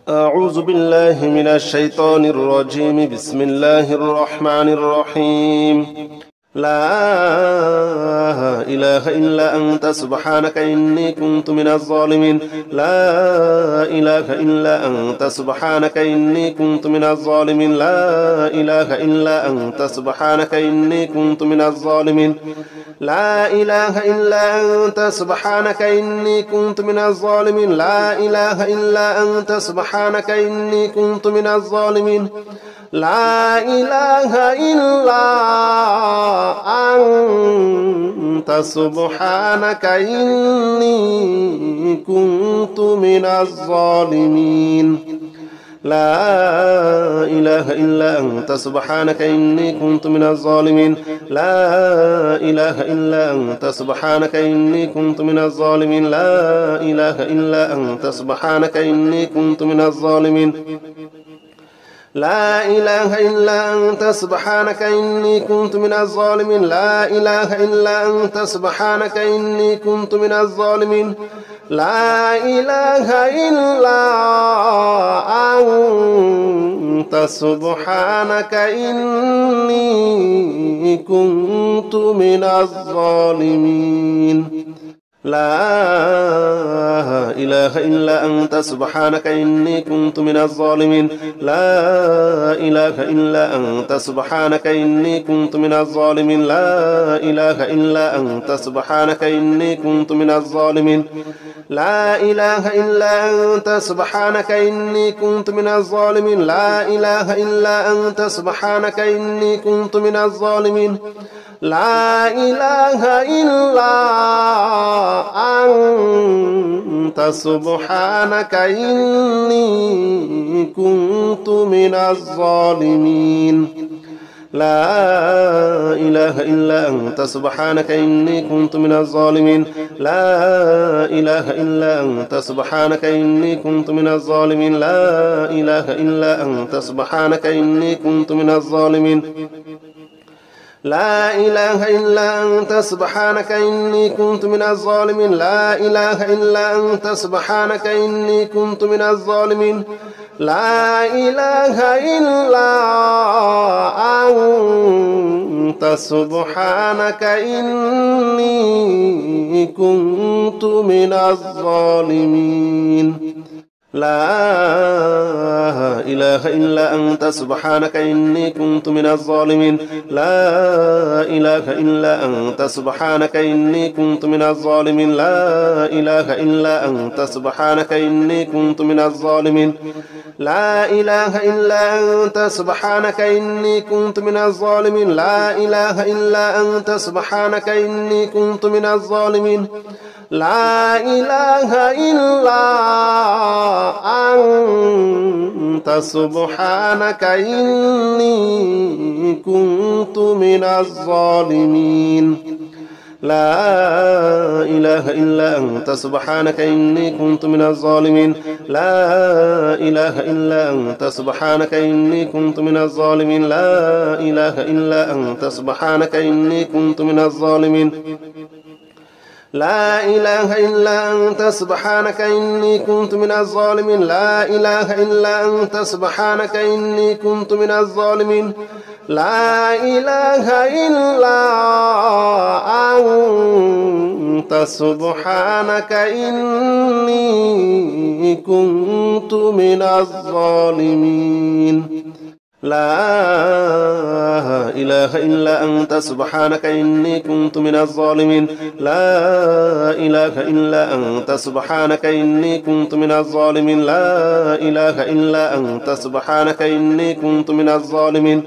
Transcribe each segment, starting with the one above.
أعوذ بالله من الشيطان الرجيم. بسم الله الرحمن الرحيم. لا إله إلا أنت سبحانك إني كنت من الظالمين. لا إله إلا أنت سبحانك إني كنت من الظالمين. لا إله إلا أنت سبحانك إني كنت من الظالمين. لا إله إلا أنت سبحانك إني كنت من الظالمين. لا إله إلا أنت سبحانك إني كنت من الظالمين. لا إله إلا أنت سبحانك إني كنت من الظالمين. لا إله إلا أنت سبحانك إني كنت من الظالمين. لا إله إلا أنت سبحانك إني كنت من الظالمين. لا إله إلا أنت سبحانك إني كنت من الظالمين. لا إله إلا أنت سبحانك إني كنت من الظالمين. لا إله إلا أنت سبحانك إني كنت من الظالمين. لا إله إلا أنت سبحانك إني كنت من الظالمين. لا إله إلا أنت سبحانك إني كنت من الظالمين. لا إله إلا أنت سبحانك إني كنت من الظالمين. لا إله إلا أنت سبحانك إني كنت من الظالمين. لا إله إلا أنت سبحانك إني كنت من الظالمين. لا إله إلا أنت سبحانك إني كنت من الظالمين. لا إله إلا أنت سبحانك إني كنت من الظالمين. لا إله إلا أنت سبحانك إني كنت من الظالمين. لا إله إلا أنت سبحانك إني كنت من الظالمين. لا إله إلا أنت سبحانك إني كنت من الظالمين. لا إله إلا أنت سبحانك إني كنت من الظالمين. لا إله إلا أنت سبحانك إني كنت من الظالمين. لا إله إلا أنت سبحانك إني كنت من الظالمين. لا إله إلا أنت سبحانك إني كنت من الظالمين. لا إله إلا أنت سبحانك إني كنت من الظالمين. لا إله إلا أنت سبحانك إني كنت من الظالمين. لا إله إلا أنت سبحانك إني كنت من الظالمين. لا إله إلا أنت سبحانك إني كنت من الظالمين. لا إله إلا أنت سبحانك إني كنت من الظالمين. لا إله إلا أنت سبحانك إني كنت من الظالمين. لا إله إلا أنت سبحانك إني كنت من الظالمين. لا إله إلا أنت سبحانك إني كنت من الظالمين. لا إله إلا أنت سبحانك إني كنت من الظالمين. لا إله إلا أنت سبحانك إني كنت من الظالمين. لا إله إلا أنت سبحانك إني كنت من الظالمين. لا إله إلا أنت سبحانك إني كنت من الظالمين. لا إله إلا أنت سبحانك إني كنت من الظالمين. لا إله إلا أنت سبحانك إني كنت من الظالمين.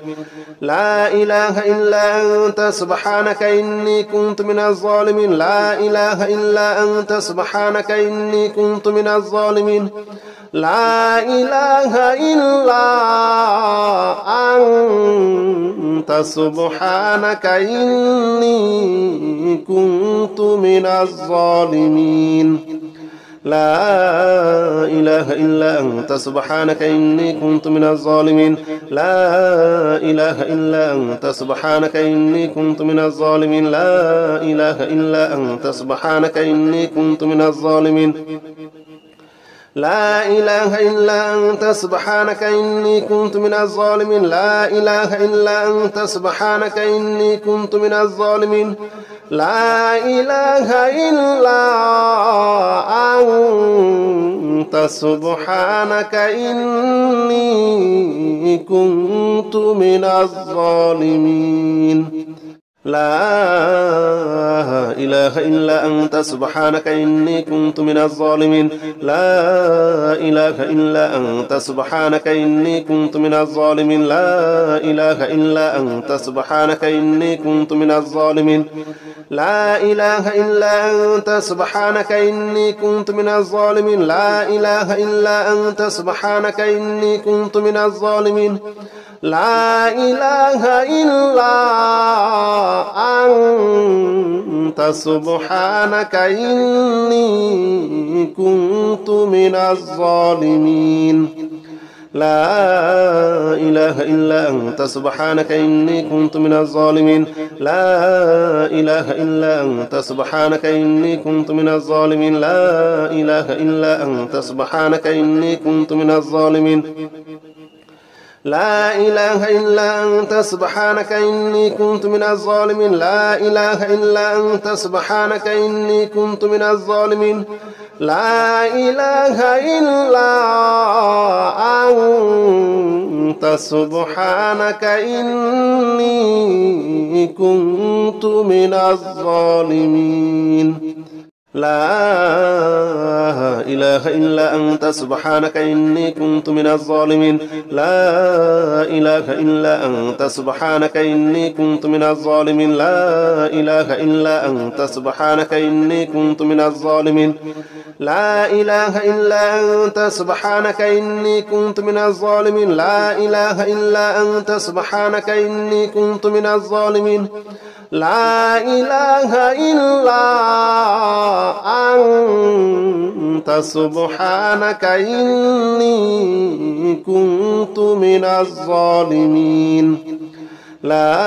لا إله إلا أنت سبحانك إني كنت من الظالمين. لا إله إلا أنت سبحانك إني كنت من الظالمين. لا إله إلا أنت سبحانك إني كنت من الظالمين. لا إله إلا أنت سبحانك إني كنت من الظالمين. لا إله إلا أنت سبحانك إني كنت من الظالمين. لا إله إلا أنت سبحانك إني كنت من الظالمين. لا إله إلا أنت سبحانك إني كنت من الظالمين لا إله إلا أنت سبحانك إني كنت من الظالمين لا إله إلا أنت سبحانك إني كنت من الظالمين لا إله إلا أنت سبحانك إني كنت من الظالمين لا إله إلا أنت سبحانك إني كنت من الظالمين لا إله إلا أنت سبحانك إني كنت من الظالمين لا إله إلا أنت سبحانك إني كنت من الظالمين لا إله إلا أنت سبحانك إني كنت من الظالمين لا إله إلا أنت سبحانك إني كنت من الظالمين لا إله إلا أنت سبحانك إني كنت من الظالمين لا إله إلا أنت سبحانك إني كنت من الظالمين لا إله إلا أنت سبحانك إني كنت من الظالمين لا إله إلا أنت سبحانك إني كنت من الظالمين لا إله إلا أنت سبحانك إني كنت من الظالمين لا إله إلا أنت سبحانك إني كنت من الظالمين لا إله إلا أنت سبحانك إني كنت من الظالمين لا إله إلا أنت سبحانك إني كنت من الظالمين لا إله إلا أنت سبحانك إني كنت من الظالمين لا إله إلا أنت سبحانك إني كنت من الظالمين لا إله إلا أنت سبحانك إني كنت من الظالمين لا إله إلا أنت سبحانك إني كنت من الظالمين لا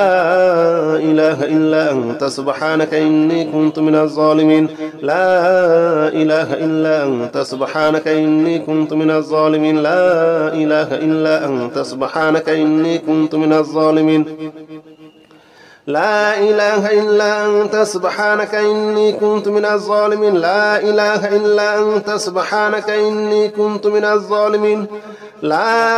إله إلا أنت سبحانك إني كنت من الظالمين لا إله إلا أنت سبحانك إني كنت من الظالمين لا إله إلا أنت سبحانك إني كنت من الظالمين لا إله إلا أنت سبحانك إني كنت من الظالمين لا إله إلا أنت سبحانك إني كنت من الظالمين لا إله إلا أنت سبحانك إني كنت من الظالمين لا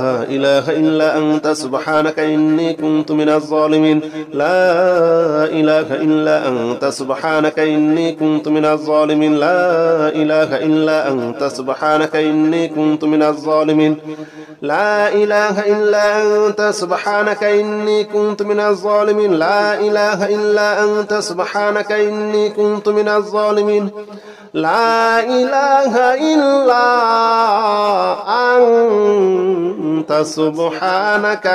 إله إلا أنت سبحانك إني كنت من الظالمين لا إله إلا أنت سبحانك إني كنت من الظالمين لا إله إلا أنت سبحانك إني كنت من الظالمين لا إله إلا أنت سبحانك إني كنت من الظالمين لا إله إلا أنت سبحانك إني كنت من الظالمين لا إله إلا أنت سبحانك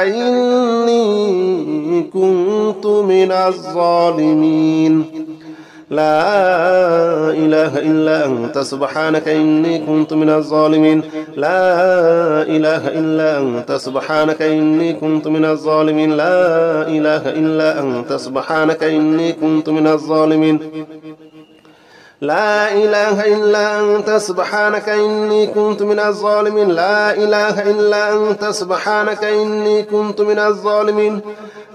إني كنت من الظالمين لا إله إلا أنت سبحانك إني كنت من الظالمين لا إله إلا أنت سبحانك إني كنت من الظالمين لا إله إلا أنت سبحانك إني كنت من الظالمين لا إله إلا أنت سبحانك إني كنت من الظالمين لا إله إلا أنت سبحانك إني كنت من الظالمين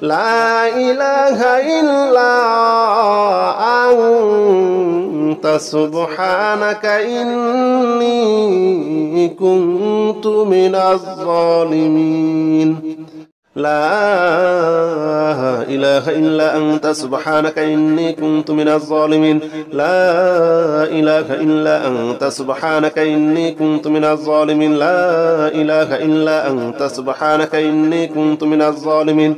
لا إله إلا أنت سبحانك إني كنت من الظالمين لا إله إلا أنت سبحانك إني كنت من الظالمين لا إله إلا أنت سبحانك إني كنت من الظالمين لا إله إلا أنت سبحانك إني كنت من الظالمين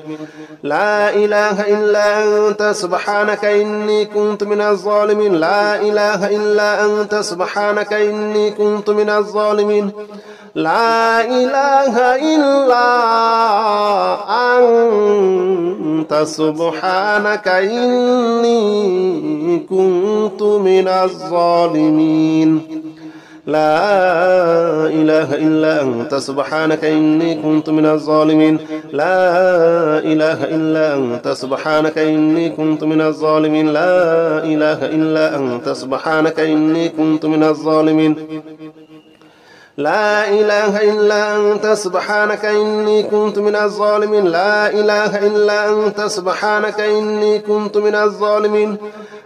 لا إله إلا أنت سبحانك إني كنت من الظالمين لا إله إلا أنت سبحانك إني كنت من الظالمين لا إله إلا أنت سبحانك إني كنت من الظالمين لا إله إلا أنت سبحانك إني كنت من الظالمين لا إله إلا أنت سبحانك إني كنت من الظالمين لا إله إلا أنت سبحانك إني كنت من الظالمين لا إله إلا أنت سبحانك إني كنت من الظالمين لا إله إلا أنت سبحانك إني كنت من الظالمين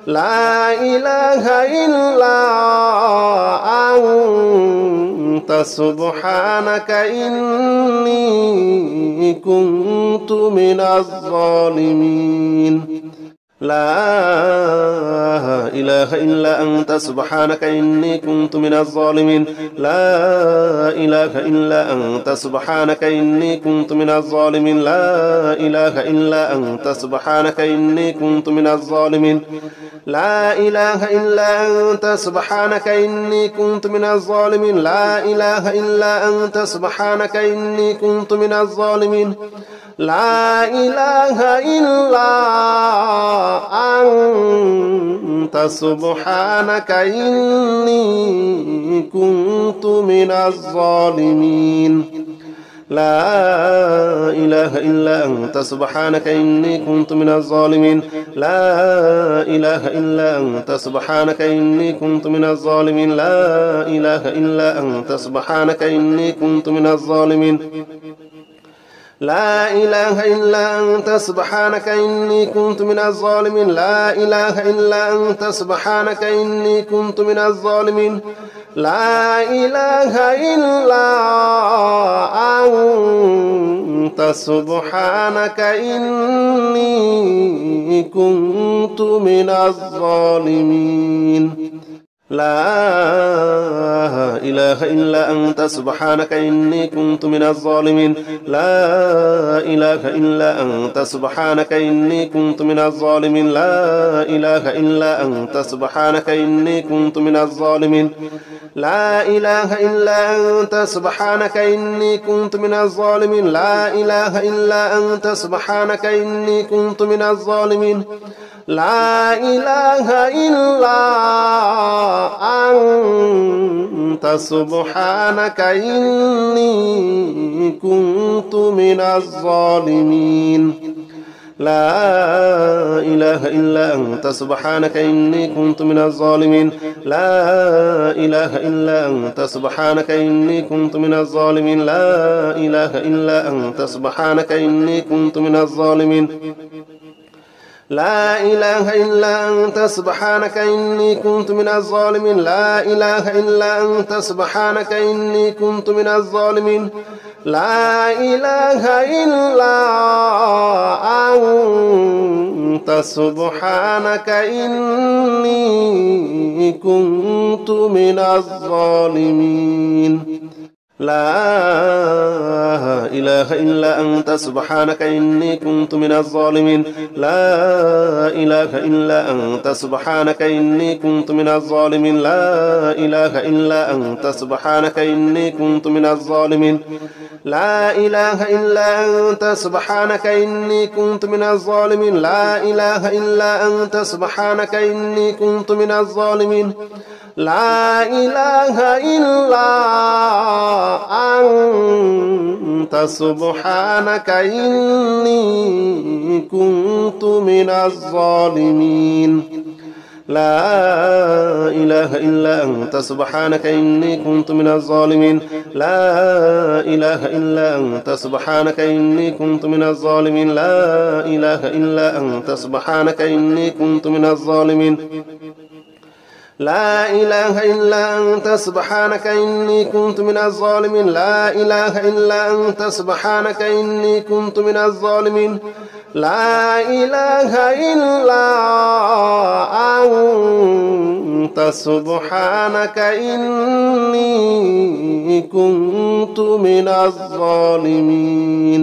لا إله إلا أنت سبحانك إني كنت من الظالمين لا إله إلا أنت سبحانك إني كنت من الظالمين لا إله إلا أنت سبحانك إني كنت من الظالمين لا إله إلا أنت سبحانك إني كنت من الظالمين لا إله إلا أنت سبحانك إني كنت من الظالمين لا إله إلا أنت سبحانك إني كنت من الظالمين لا إله إلا أنت سبحانك إني كنت من الظالمين لا إله إلا أنت سبحانك إني كنت من الظالمين لا إله إلا أنت سبحانك إني كنت من الظالمين لا إله إلا أنت سبحانك إني كنت من الظالمين لا إله إلا أنت سبحانك إني كنت من الظالمين لا إله إلا أنت سبحانك إني كنت من الظالمين لا إله إلا أنت سبحانك إني كنت من الظالمين لا إله إلا أنت سبحانك إني كنت من الظالمين لا إله إلا أنت سبحانك إني كنت من الظالمين لا إله إلا أنت سبحانك إني كنت من الظالمين لا إله إلا أنت سبحانك إني كنت من الظالمين لا إله إلا أنت سبحانك إني كنت من الظالمين لا إله إلا أنت سبحانك إني كنت من الظالمين لا إله إلا أنت سبحانك إني كنت من الظالمين لا إله إلا أنت سبحانك إني كنت من الظالمين لا إله إلا أنت سبحانك إني كنت من الظالمين لا إله إلا أنت سبحانك إني كنت من الظالمين لا إله إلا أنت سبحانك إني كنت من الظالمين لا إله إلا أنت سبحانك إني كنت من الظالمين لا إله إلا أنت سبحانك إني كنت من الظالمين لا إله إلا أنت سبحانك إني كنت من الظالمين لا إله إلا أنت سبحانك إني كنت من الظالمين لا إله إلا أنت سبحانك إني كنت من الظالمين لا إله إلا أنت سبحانك إني كنت من الظالمين لا إله إلا أنت سبحانك إني كنت من الظالمين لا إله إلا أنت سبحانك إني كنت من الظالمين لا إله إلا أنت سبحانك إني كنت من الظالمين لا إله إلا أنت سبحانك إني كنت من الظالمين لا إله إلا أنت سبحانك إني كنت من الظالمين لا إله إلا أنت سبحانك إني كنت من الظالمين لا إله إلا أنت سبحانك إني كنت من الظالمين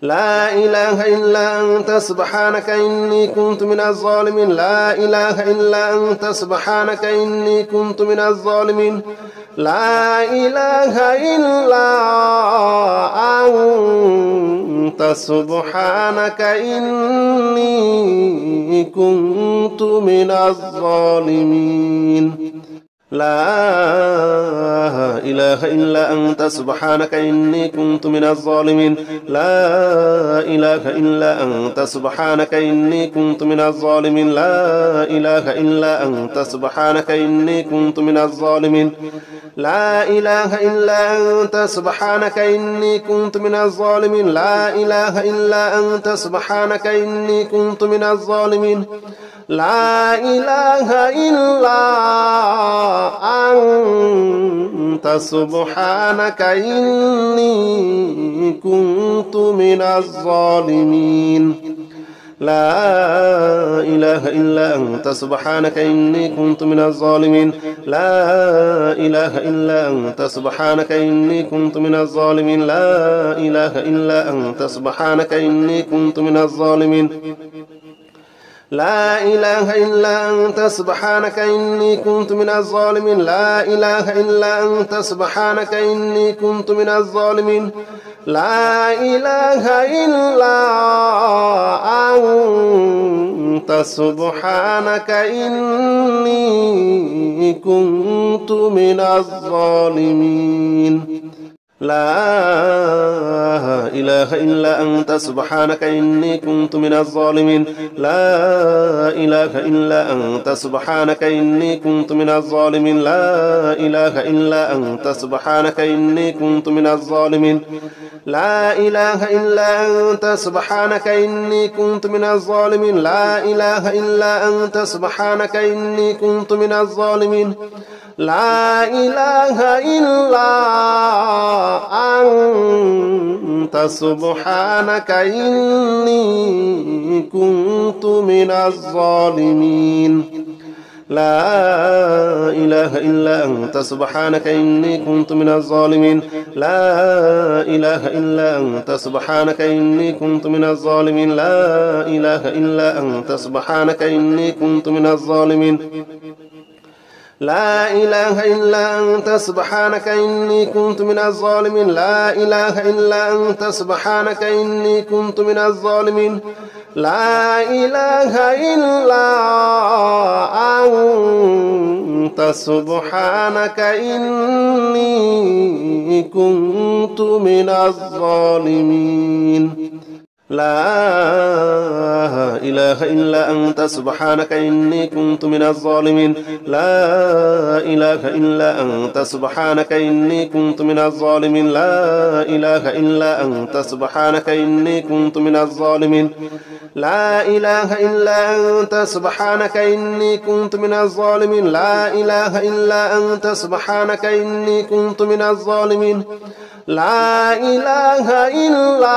لا إله إلا أنت سبحانك إني كنت من الظالمين لا إله إلا أنت سبحانك إني كنت من الظالمين لا إله إلا أنت سبحانك إني كنت من الظالمين لا إله إلا أنت سبحانك إني كنت من الظالمين لا إله إلا أنت سبحانك إني كنت من الظالمين لا إله إلا أنت سبحانك إني كنت من الظالمين لا إله إلا أنت سبحانك إني كنت من الظالمين لا إله إلا أنت سبحانك إني كنت من الظالمين لا إله إلا أنت سبحانك إني كنت من الظالمين لا إله إلا أنت سبحانك إني كنت من الظالمين لا إله إلا أنت سبحانك إني كنت من الظالمين لا إله إلا أنت سبحانك إني كنت من الظالمين لا إله إلا أنت سبحانك إني كنت من الظالمين لا إله إلا أنت سبحانك إني كنت من الظالمين لا إله إلا أنت سبحانك إني كنت من الظالمين لا إله إلا أنت سبحانك إني كنت من الظالمين لا إله إلا أنت سبحانك إني كنت من الظالمين لا إله إلا أنت سبحانك إني كنت من الظالمين لا إله إلا أنت سبحانك إني كنت من الظالمين لا إله إلا أنت سبحانك إني كنت من الظالمين لا إله إلا أنت سبحانك إني كنت من الظالمين لا إله إلا أنت سبحانك إني كنت من الظالمين لا إله إلا أنت سبحانك إني كنت من الظالمين لا إله إلا أنت سبحانك إني كنت من الظالمين لا إله إلا أنت سبحانك إني كنت من الظالمين لا إله إلا أنت سبحانك إني كنت من الظالمين لا إله إلا أنت سبحانك إني كنت من الظالمين لا إله إلا أنت سبحانك إني كنت من الظالمين لا إله إلا أنت سبحانك إني كنت من الظالمين لا إله إلا أنت سبحانك إني كنت من الظالمين لا إله إلا أنت سبحانك إني كنت من الظالمين لا إله إلا أنت سبحانك إني كنت من الظالمين لا إله إلا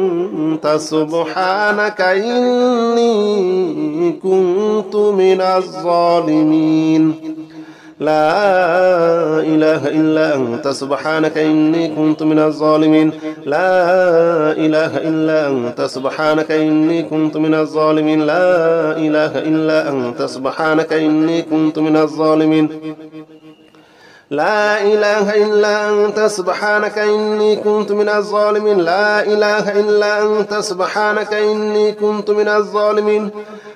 أنت سبحانك إني كنت من الظالمين لا إله إلا أنت سبحانك إني كنت من الظالمين لا إله إلا أنت سبحانك إني كنت من الظالمين لا إله إلا أنت سبحانك إني كنت من الظالمين لا إله إلا أنت سبحانك إني كنت من الظالمين لا إله إلا أنت سبحانك إني كنت من الظالمين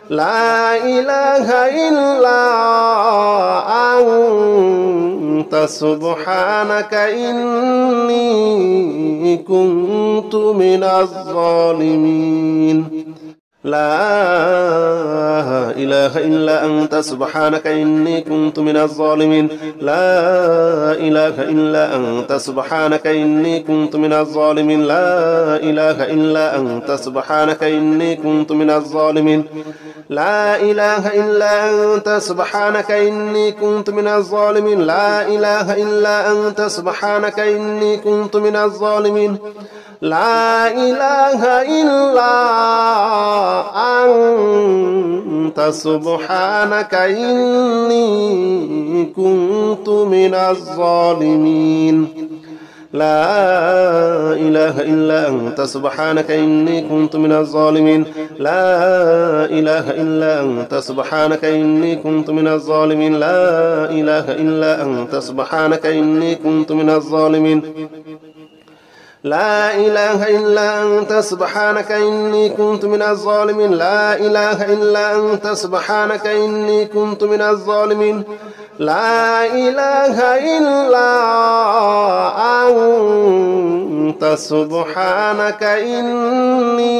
لا إله إلا أنت سبحانك إني كنت من الظالمين لا إله إلا أنت سبحانك إني كنت من الظالمين لا إله إلا أنت سبحانك إني كنت من الظالمين لا إله إلا أنت سبحانك إني كنت من الظالمين لا إله إلا أنت سبحانك إني كنت من الظالمين لا إله إلا أنت سبحانك إني كنت من الظالمين لا إله إلا أنت سبحانك إني كنت من الظالمين لا إله إلا أنت سبحانك إني كنت من الظالمين لا إله إلا أنت سبحانك إني كنت من الظالمين لا إله إلا أنت سبحانك إني كنت من الظالمين لا إله إلا أنت سبحانك إني كنت من الظالمين لا إله إلا أنت سبحانك إني كنت من الظالمين لا إله إلا أنت سبحانك إني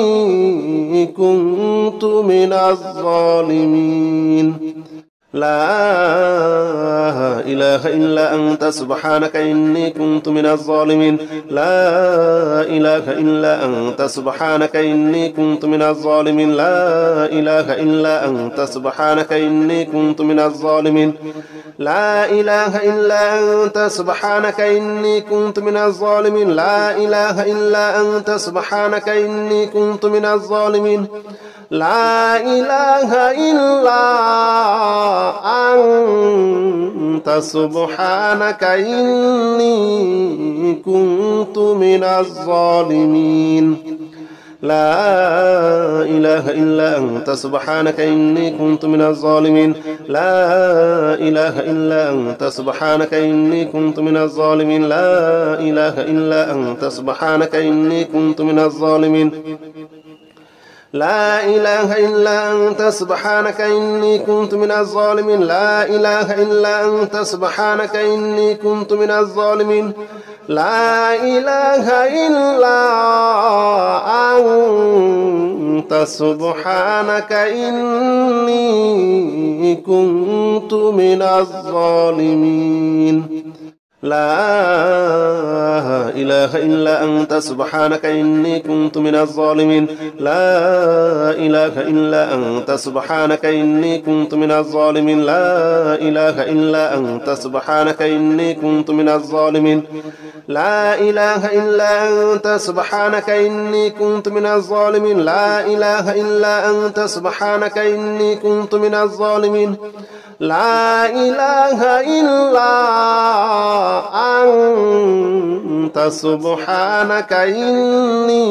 كنت من الظالمين لا إله إلا أنت سبحانك إني كنت من الظالمين لا إله إلا أنت سبحانك إني كنت من الظالمين لا إله إلا أنت سبحانك إني كنت من الظالمين لا إله إلا أنت سبحانك إني كنت من الظالمين لا إله إلا أنت سبحانك إني كنت من الظالمين لا إله إلا أنت سبحانك إني كنت من الظالمين لا إله إلا أنت سبحانك إني كنت من الظالمين لا إله إلا أنت سبحانك إني كنت من الظالمين لا إله إلا أنت سبحانك إني كنت من الظالمين لا إله إلا أنت سبحانك إني كنت من الظالمين لا إله إلا أنت سبحانك إني كنت من الظالمين لا إله إلا أنت سبحانك إني كنت من الظالمين لا إله إلا أنت سبحانك إني كنت من الظالمين لا إله إلا أنت سبحانك إني كنت من الظالمين لا إله إلا أنت سبحانك إني كنت من الظالمين لا إله إلا أنت سبحانك إني كنت من الظالمين لا إله إلا أنت سبحانك إني كنت من الظالمين لا إله إلا أنت سبحانك إني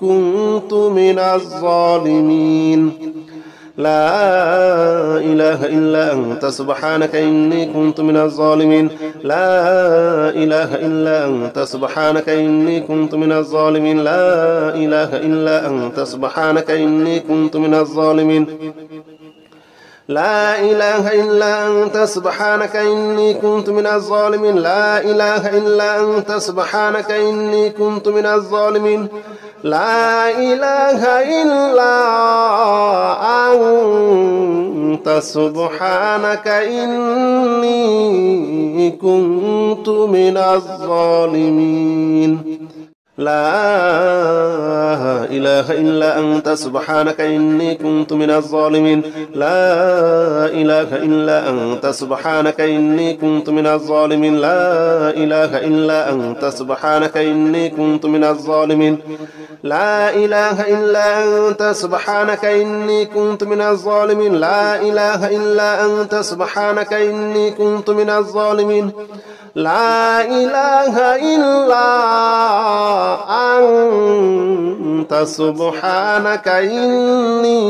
كنت من الظالمين لا إله إلا أنت سبحانك إني كنت من الظالمين لا إله إلا أنت سبحانك إني كنت من الظالمين لا إله إلا أنت سبحانك إني كنت من الظالمين لا إله إلا أنت سبحانك إني كنت من الظالمين لا إله إلا أنت سبحانك إني كنت من الظالمين لا إله إلا أنت سبحانك إني كنت من الظالمين لا إله إلا أنت سبحانك إني كنت من الظالمين لا إله إلا أنت سبحانك إني كنت من الظالمين لا إله إلا أنت سبحانك إني كنت من الظالمين لا إله إلا أنت سبحانك إني كنت من الظالمين لا إله إلا أنت سبحانك إني كنت من الظالمين لا إله إلا أنت سبحانك إني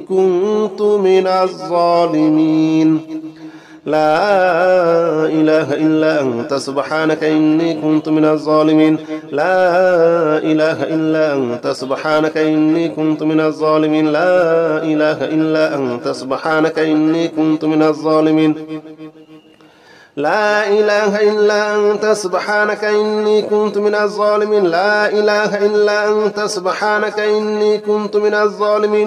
كنت من الظالمين لا إله إلا أنت سبحانك إني كنت من الظالمين لا إله إلا أنت سبحانك إني كنت من الظالمين لا إله إلا أنت سبحانك إني كنت من الظالمين لا إله إلا أنت سبحانك إني كنت من الظالمين لا إله إلا أنت سبحانك إني كنت من الظالمين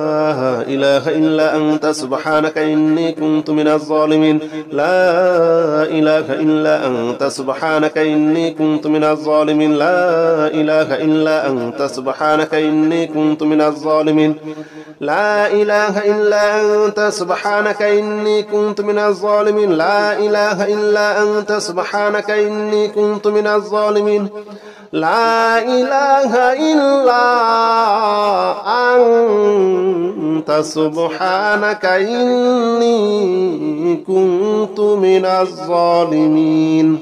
لا إله إلا أنت سبحانك إني كنت من الظالمين لا إله إلا أنت سبحانك إني كنت من الظالمين لا إله إلا أنت سبحانك إني كنت من الظالمين لا إله إلا أنت سبحانك إني كنت من الظالمين لا إله إلا أنت سبحانك إني كنت من الظالمين لا إله إلا أنت سبحانك إني كنت من الظالمين لا إله إلا أنت سبحانك إني كنت من الظالمين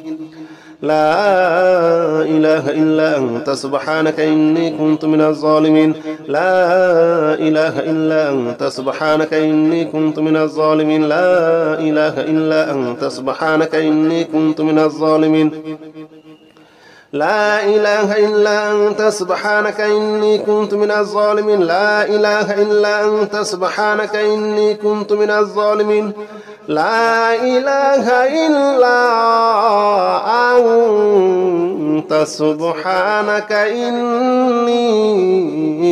لا إله إلا أنت سبحانك إني كنت من الظالمين لا إله إلا أنت سبحانك إني كنت من الظالمين لا إله إلا أنت سبحانك إني كنت من الظالمين لا إله إلا أنت سبحانك إني كنت من الظالمين لا إله إلا أنت سبحانك إني كنت من الظالمين لا إله إلا أنت سبحانك إني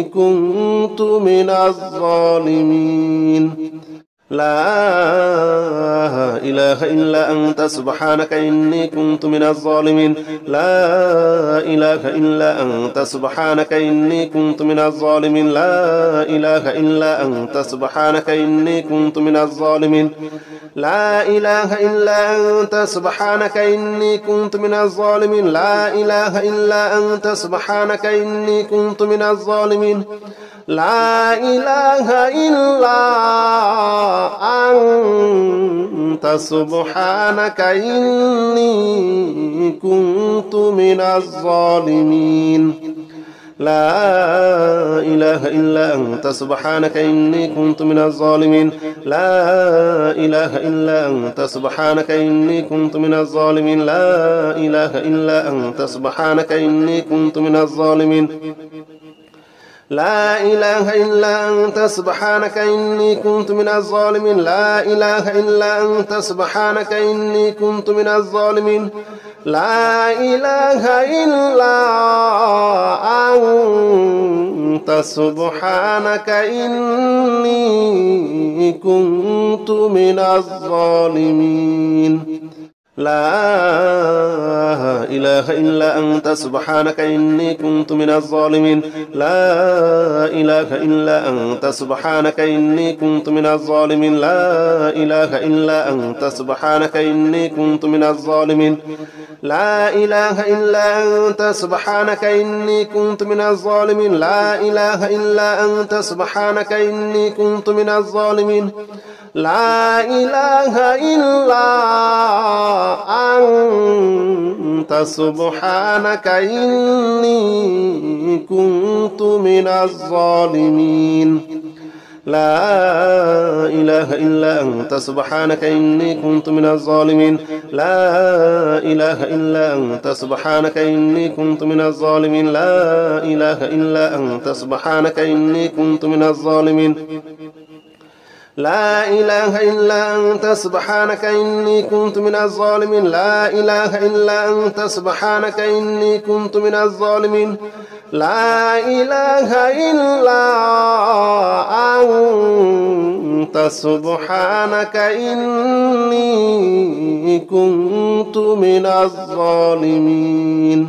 كنت من الظالمين لا إله إلا أنت سبحانك إني كنت من الظالمين لا إله إلا أنت سبحانك إني كنت من الظالمين لا إله إلا أنت سبحانك إني كنت من الظالمين لا إله إلا أنت سبحانك إني كنت من الظالمين لا إله إلا أنت سبحانك إني كنت من الظالمين لا إله إلا أنت سبحانك إني كنت من الظالمين لا إله إلا أنت سبحانك إني كنت من الظالمين لا إله إلا أنت سبحانك إني كنت من الظالمين لا إله إلا أنت سبحانك إني كنت من الظالمين لا إله إلا أنت سبحانك إني كنت من الظالمين لا إله إلا أنت سبحانك إني كنت من الظالمين لا إله إلا أنت سبحانك إني كنت من الظالمين لا إله إلا أنت سبحانك إني كنت من الظالمين لا إله إلا أنت سبحانك إني كنت من الظالمين لا إله إلا أنت سبحانك إني كنت من الظالمين لا إله إلا أنت سبحانك إني كنت من الظالمين لا إله إلا أنت سبحانك إني كنت من الظالمين لا إله إلا أنت سبحانك إني كنت من الظالمين لا إله إلا أنت سبحانك إني كنت من الظالمين لا إله إلا أنت سبحانك إني كنت من الظالمين لا إله إلا أنت سبحانك إني كنت من الظالمين لا إله إلا أنت سبحانك إني كنت من الظالمين لا إله إلا أنت سبحانك إني كنت من الظالمين لا إله إلا أنت سبحانك إني كنت من الظالمين